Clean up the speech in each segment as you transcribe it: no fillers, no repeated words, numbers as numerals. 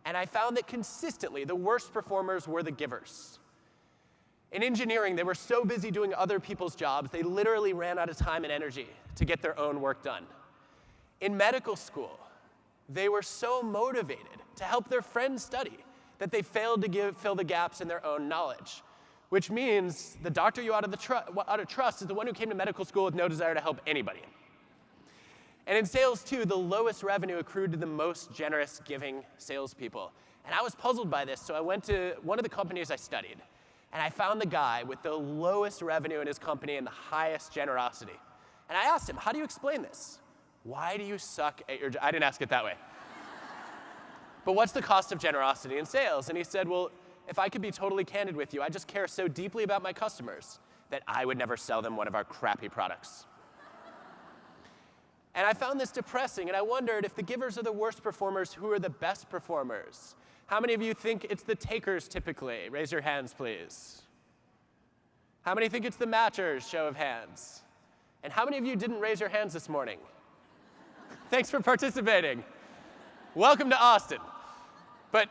And I found that consistently, the worst performers were the givers. In engineering, they were so busy doing other people's jobs, they literally ran out of time and energy to get their own work done. In medical school, they were so motivated to help their friends study that they failed to fill the gaps in their own knowledge, which means the doctor you out of trust is the one who came to medical school with no desire to help anybody. And in sales, too, the lowest revenue accrued to the most generous giving salespeople. And I was puzzled by this, so I went to one of the companies I studied, and I found the guy with the lowest revenue in his company and the highest generosity. And I asked him, how do you explain this? Why do you suck at your job? I didn't ask it that way. But what's the cost of generosity in sales? And he said, well, if I could be totally candid with you, I just care so deeply about my customers that I would never sell them one of our crappy products. And I found this depressing, and I wondered if the givers are the worst performers, who are the best performers? How many of you think it's the takers typically? Raise your hands, please. How many think it's the matchers? Show of hands. And how many of you didn't raise your hands this morning? Thanks for participating. Welcome to Austin. But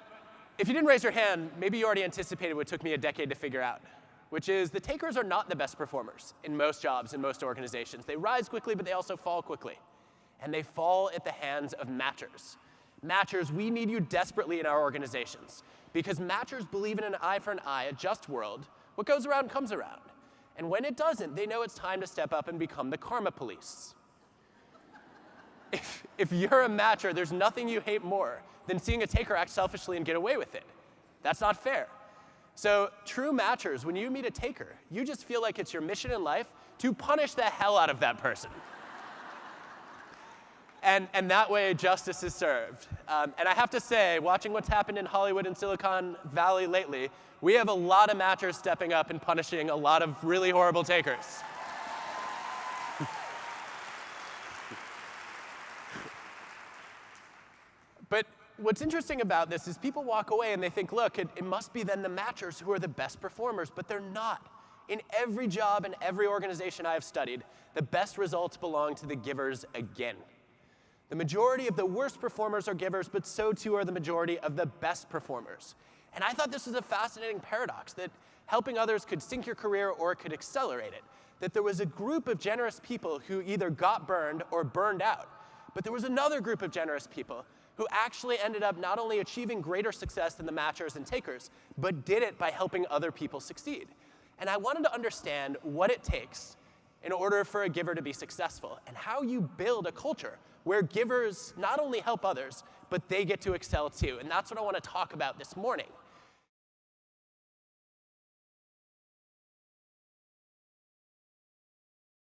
if you didn't raise your hand, maybe you already anticipated what took me a decade to figure out, which is the takers are not the best performers in most jobs, in most organizations. They rise quickly, but they also fall quickly. And they fall at the hands of matchers. Matchers, we need you desperately in our organizations, because matchers believe in an eye for an eye, a just world. What goes around comes around. And when it doesn't, they know it's time to step up and become the karma police. If you're a matcher, there's nothing you hate more than seeing a taker act selfishly and get away with it. That's not fair. So true matchers, when you meet a taker, you just feel like it's your mission in life to punish the hell out of that person. And that way, justice is served. And I have to say, watching what's happened in Hollywood and Silicon Valley lately, we have a lot of matchers stepping up and punishing a lot of really horrible takers. But what's interesting about this is people walk away and they think, look, it must be then the matchers who are the best performers, but they're not. In every job and every organization I have studied, the best results belong to the givers again. The majority of the worst performers are givers, but so too are the majority of the best performers. And I thought this was a fascinating paradox, that helping others could sink your career or it could accelerate it. That there was a group of generous people who either got burned or burned out. But there was another group of generous people who actually ended up not only achieving greater success than the matchers and takers, but did it by helping other people succeed. And I wanted to understand what it takes in order for a giver to be successful, and how you build a culture where givers not only help others, but they get to excel too. And that's what I want to talk about this morning.